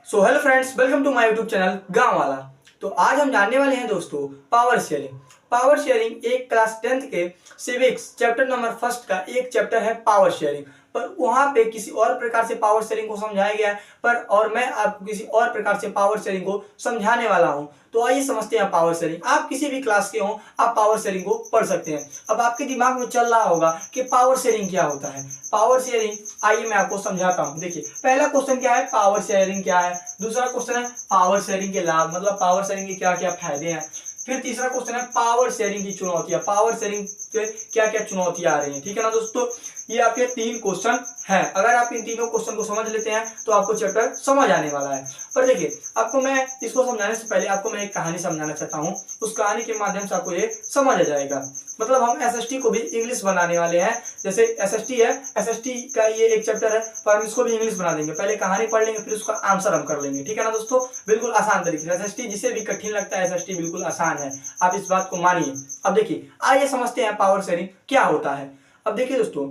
So hello friends, welcome to my YouTube channel Gaon Wala. तो आज हम जानने वाले हैं दोस्तों पावर शेयरिंग। पावर शेयरिंग एक क्लास 10th के सिविक्स चैप्टर नंबर फर्स्ट का एक चैप्टर है पावर शेयरिंग। पर वहां पे किसी और प्रकार से पावर शेयरिंग को समझाया गया है, पर और मैं आपको किसी और प्रकार से पावर शेयरिंग को समझाने वाला हूं। तो आइए समझते हैं पावर शेयरिंग। आप किसी भी क्लास के हो, आप पावर शेयरिंग को पढ़ सकते हैं। अब आपके दिमाग में चल रहा होगा कि पावर शेयरिंग क्या होता है। पावर शेयरिंग आइए मैं आपको समझाता हूं। देखिए, पहला क्वेश्चन क्या है, पावर शेयरिंग क्या है। दूसरा क्वेश्चन है पावर शेयरिंग के लाभ, मतलब पावर शेयरिंग के क्या क्या फायदे हैं। फिर तीसरा क्वेश्चन है पावर शेयरिंग की चुनौतियां, पावर शेयरिंग से क्या क्या चुनौतियां आ रही हैं। ठीक है ना दोस्तों, ये आपके 3 क्वेश्चन हैं। अगर आप इन तीनों क्वेश्चन को समझ लेते हैं तो आपको चैप्टर समझ आने वाला है। पर देखिए, आपको मैं इसको समझाने से पहले आपको मैं एक कहानी समझाना चाहता हूँ। उस कहानी के माध्यम से आपको ये समझ आ जाएगा। मतलब हम एसएसटी को भी इंग्लिश बनाने वाले हैं। जैसे एसएसटी है, एसएसटी का ये एक चैप्टर है, पर हम इसको भी इंग्लिश बना देंगे। पहले कहानी पढ़ लेंगे, फिर उसका आंसर हम कर लेंगे। ठीक है ना दोस्तों, बिल्कुल आसान तरीके से। एसएसटी जिसे भी कठिन लगता है, एसएसटी बिल्कुल आसान है, आप इस बात को मानिए। अब देखिए, आइए समझते हैं पावर शेयरिंग क्या होता है। अब देखिए दोस्तों,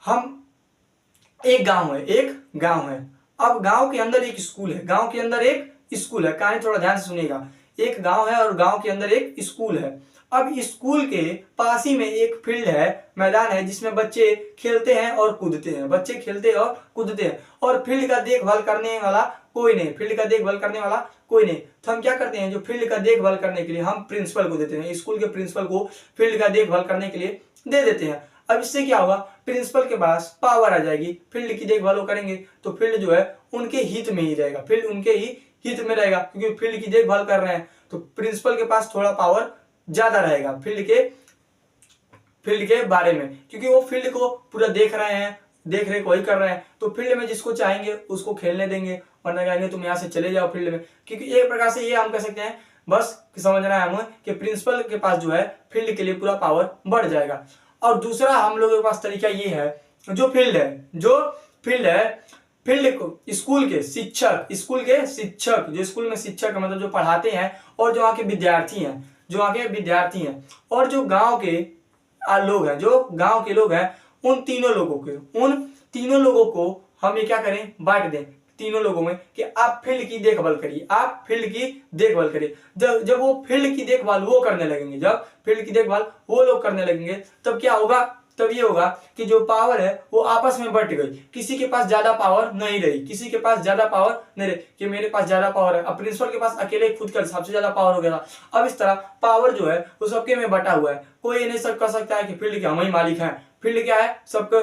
हम एक गांव है। अब गांव के अंदर एक स्कूल है, गांव के अंदर एक स्कूल है। कहानी थोड़ा ध्यान से सुनिएगा। एक गांव है और गांव के अंदर एक स्कूल है। अब स्कूल के पास ही में एक फील्ड है, मैदान है, जिसमें बच्चे खेलते हैं और कूदते हैं। बच्चे खेलते और कूदते हैं और फील्ड का देखभाल करने वाला कोई नहीं। फील्ड का देखभाल करने वाला कोई नहीं। तो हम क्या करते हैं, जो फील्ड का देखभाल करने के लिए हम प्रिंसिपल को देते हैं। स्कूल के प्रिंसिपल को फील्ड का देखभाल करने के लिए दे देते हैं। अब इससे क्या होगा, प्रिंसिपल के पास पावर आ जाएगी। फील्ड की देखभाल वो करेंगे तो फील्ड जो है उनके हित में ही रहेगा। फील्ड उनके ही हित में रहेगा, क्योंकि फील्ड की देखभाल कर रहे हैं तो प्रिंसिपल के पास थोड़ा पावर ज्यादा रहेगा फील्ड के बारे में, क्योंकि वो फील्ड को पूरा देख रहे हैं, देख रेख वही कर रहे हैं। तो फील्ड में जिसको चाहेंगे उसको खेलने देंगे, वरना कहेंगे तुम यहाँ से चले जाओ फील्ड में। क्योंकि एक प्रकार से ये हम कह सकते हैं, बस समझना है हमें कि प्रिंसिपल के पास जो है फील्ड के लिए पूरा पावर बढ़ जाएगा। और दूसरा हम लोगों के पास तरीका ये है, जो फील्ड है फील्ड को स्कूल के शिक्षक जो स्कूल में शिक्षक है, मतलब जो पढ़ाते हैं, और जो वहाँ के विद्यार्थी हैं और जो गांव के लोग हैं, उन तीनों लोगों को हम ये क्या करें, बांट दें तीनों लोगों में कि आप फील्ड की देखभाल करिए। जब वो फील्ड की देखभाल वो करने लगेंगे, तब क्या होगा, तब ये होगा कि जो पावर है वो आपस में बट गई। किसी के पास ज्यादा पावर नहीं रही कि मेरे पास ज्यादा पावर है। अब प्रिंसिपल के पास अकेले खुद का सबसे ज्यादा पावर हो गया था। अब इस तरह पावर जो है वो सबके में बटा हुआ है। कोई ये नहीं सब कर सकता है कि फील्ड के हम ही मालिक हैं। फील्ड क्या है, सबका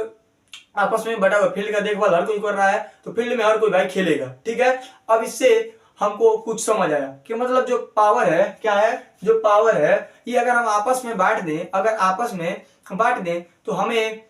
आपस में बटा हुआ। फील्ड का देखभाल हर कोई कर रहा है, तो फील्ड में हर कोई भाई खेलेगा। ठीक है, अब इससे हमको कुछ समझ आया कि मतलब जो पावर है क्या है, जो पावर है ये अगर हम आपस में बांट दें तो हमें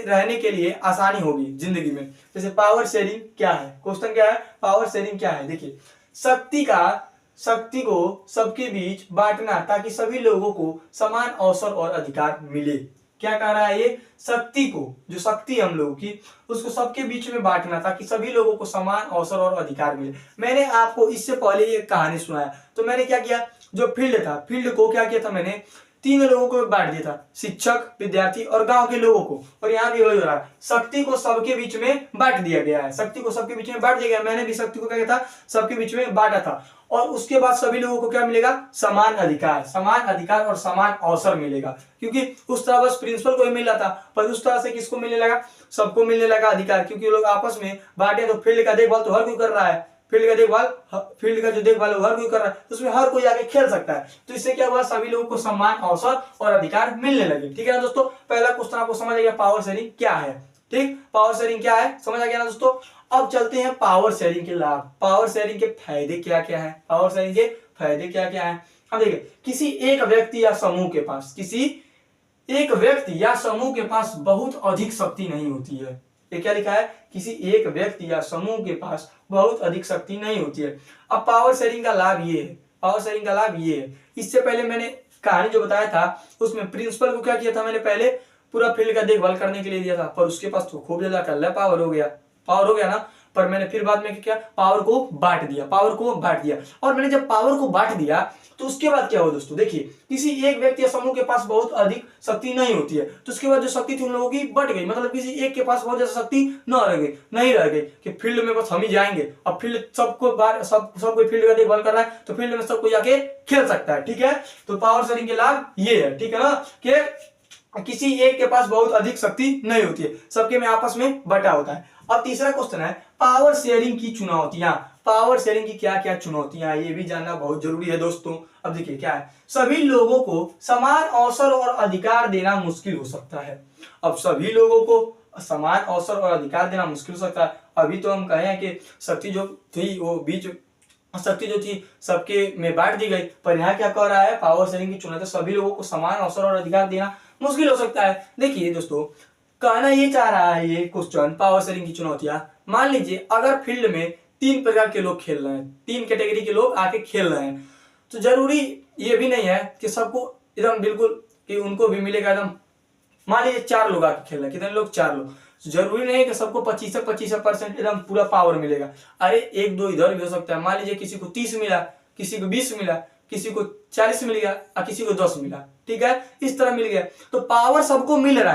रहने के लिए आसानी होगी जिंदगी में। जैसे पावर शेयरिंग क्या है, क्वेश्चन क्या है, पावर शेयरिंग क्या है। देखिए, शक्ति को सबके बीच बांटना ताकि सभी लोगों को समान अवसर और अधिकार मिले। क्या कह रहा है ये, जो शक्ति हम लोगों की, उसको सबके बीच में बांटना ताकि सभी लोगों को समान अवसर और अधिकार मिले। मैंने आपको इससे पहले ये कहानी सुनाया, तो मैंने क्या किया, जो फील्ड को क्या किया था, मैंने 3 लोगों को बांट दिया था, शिक्षक, विद्यार्थी और गांव के लोगों को। और यहाँ भी वही हो रहा है, शक्ति को सबके बीच में बांट दिया गया है। मैंने भी शक्ति को क्या किया था, सबके बीच में बांटा था। और उसके बाद सभी लोगों को क्या मिलेगा, समान अधिकार और समान अवसर मिलेगा। क्योंकि उस तरह बस प्रिंसिपल को ही मिल रहा था, पर उस तरह से किसको मिलने लगा, सबको मिलने लगा अधिकार। क्योंकि लोग आपस में बांटे, तो फील्ड का देखभाल तो हर कोई कर रहा है। फील्ड का जो देखभाल हर कोई कर रहा है, तो उसमें हर कोई आके खेल सकता है। तो इससे क्या हुआ, सभी लोगों को समान अवसर और अधिकार मिलने लगे। ठीक है ना दोस्तों, पहला क्वेश्चन आपको समझ आ गया, पावर शेयरिंग क्या है। ठीक, पावर शेयरिंग क्या है समझ आ गया ना दोस्तों। अब चलते हैं पावर शेयरिंग के लाभ, पावर शेयरिंग के फायदे क्या क्या है। अब देखिए, किसी एक व्यक्ति या समूह के पास बहुत अधिक शक्ति नहीं होती है। ये क्या लिखा है, किसी एक व्यक्ति या समूह के पास बहुत अधिक शक्ति नहीं होती है। अब पावर शेयरिंग का लाभ ये है, इससे पहले मैंने कहानी जो बताया था उसमें प्रिंसिपल को क्या किया था, मैंने पहले पूरा फील्ड का देखभाल करने के लिए दिया था, पर उसके पास तो खूब ज्यादा पावर हो गया ना। पर मैंने फिर बाद में क्या, पावर को बांट दिया। और मैंने जब पावर को बांट दिया तो उसके बाद क्या हुआ दोस्तों, देखिए किसी एक व्यक्ति या समूह के पास बहुत अधिक शक्ति नहीं होती है, तो उसके बाद जो शक्ति थी उन लोगों की बढ़ गई, मतलब किसी एक के पास बहुत ज्यादा शक्ति नहीं रह गई कि फील्ड में बस हम ही जाएंगे, अब फील्ड सब कोई फील्ड का देखभाल कर रहा है तो फील्ड में सब कोई जाके खेल सकता है। ठीक है, तो पावर शेयरिंग के लाभ ये है, ठीक है ना, कि किसी एक के पास बहुत अधिक शक्ति नहीं होती है, सबके में आपस में बटा होता है। अब तीसरा क्वेश्चन है पावर शेयरिंग की चुनौतियां। पावर शेयरिंग की क्या क्या चुनौतियां, ये भी जानना बहुत जरूरी है दोस्तों। अब देखिए क्या है, सभी लोगों को समान अवसर और अधिकार देना मुश्किल हो सकता है। अब सभी लोगों को समान अवसर और अधिकार देना मुश्किल हो सकता है। अभी तो हम कहे हैं कि शक्ति जो थी वो शक्ति जो थी सबके में बांट दी गई, पर यहाँ क्या कह रहा है, पावर शेयरिंग की चुनौती, सभी लोगों को समान अवसर और अधिकार देना मुश्किल हो सकता है। देखिए दोस्तों, कहना ये चाह रहा है ये क्वेश्चन, पावर शेयरिंग की चुनौतियां, मान लीजिए अगर फील्ड में 3 प्रकार के लोग खेल रहे हैं, 3 कैटेगरी के लोग आके खेल रहे हैं, तो जरूरी ये भी नहीं है कि सबको एकदम बिल्कुल कि उनको भी मिलेगा एकदम। मान लीजिए 4 लोग आके खेल रहे हैं, कितने लोग, 4 लोग, जरूरी नहीं है कि सबको 25% एकदम पूरा पावर मिलेगा। अरे 1-2 इधर भी हो सकता है, मान लीजिए किसी को 30 मिला, किसी को 20 मिला, किसी को 40 मिल गया और किसी को 10 मिला, ठीक है, इस तरह मिल गया। तो पावर सबको मिल रहा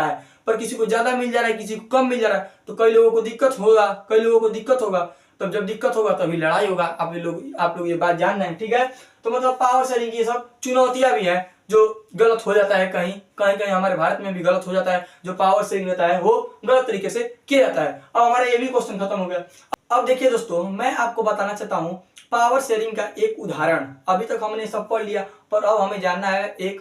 है, पर किसी को ज्यादा मिल जा रहा है, किसी को कम मिल जा रहा है, तो कई लोगों को दिक्कत होगा, तब जब दिक्कत होगा तभी लड़ाई होगा। आप लोग ये बात जान रहे हैं, ठीक है। तो मतलब पावर शेयरिंग की सब चुनौतियां भी हैं, जो गलत हो जाता है, कहीं हमारे भारत में भी गलत हो जाता है, जो पावर शेयरिंग रहता है वो गलत तरीके से किया जाता है। अब हमारा ये भी क्वेश्चन खत्म हो गया। अब देखिए दोस्तों, मैं आपको बताना चाहता हूं पावर शेयरिंग का एक उदाहरण। अभी तक हमने सब पढ़ लिया, पर अब हमें जानना है, एक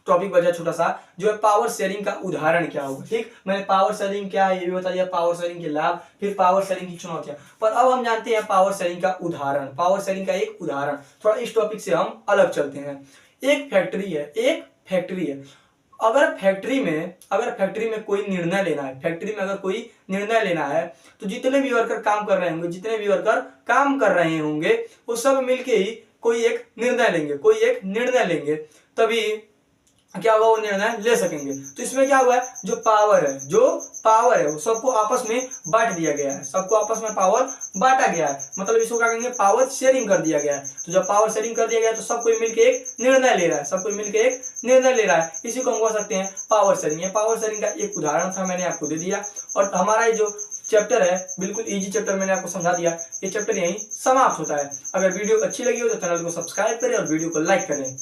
टॉपिक बचा छोटा सा, जो है पावर शेयरिंग का उदाहरण क्या होगा। ठीक, मैंने पावर शेयरिंग क्या है ये भी बता दिया, पावर शेयरिंग के लाभ, फिर पावर शेयरिंग की चुनौतियां, पर अब हम जानते हैं पावर शेयरिंग का उदाहरण, पावर शेयरिंग का एक उदाहरण। थोड़ा इस टॉपिक से हम अलग चलते हैं। एक फैक्ट्री है, अगर फैक्ट्री में कोई निर्णय लेना है, तो जितने भी वर्कर काम कर रहे होंगे वो सब मिलके ही कोई एक निर्णय लेंगे, तभी क्या हुआ, वो निर्णय ले सकेंगे। तो इसमें क्या हुआ है, जो पावर है वो सबको आपस में बांट दिया गया है, सबको आपस में पावर बांटा गया है, मतलब इसको क्या कहेंगे, पावर शेयरिंग कर दिया गया है। तो जब पावर शेयरिंग कर दिया गया तो सब कोई मिलकर एक निर्णय ले रहा है, इसी को हम कह सकते हैं पावर शेयरिंग। ये पावर शेयरिंग का एक उदाहरण था, मैंने आपको दे दिया। और हमारा ये जो चैप्टर है बिल्कुल इजी चैप्टर, मैंने आपको समझा दिया। ये चैप्टर यहीं समाप्त होता है। अगर वीडियो अच्छी लगी हो तो चैनल को सब्सक्राइब करें और वीडियो को लाइक करें।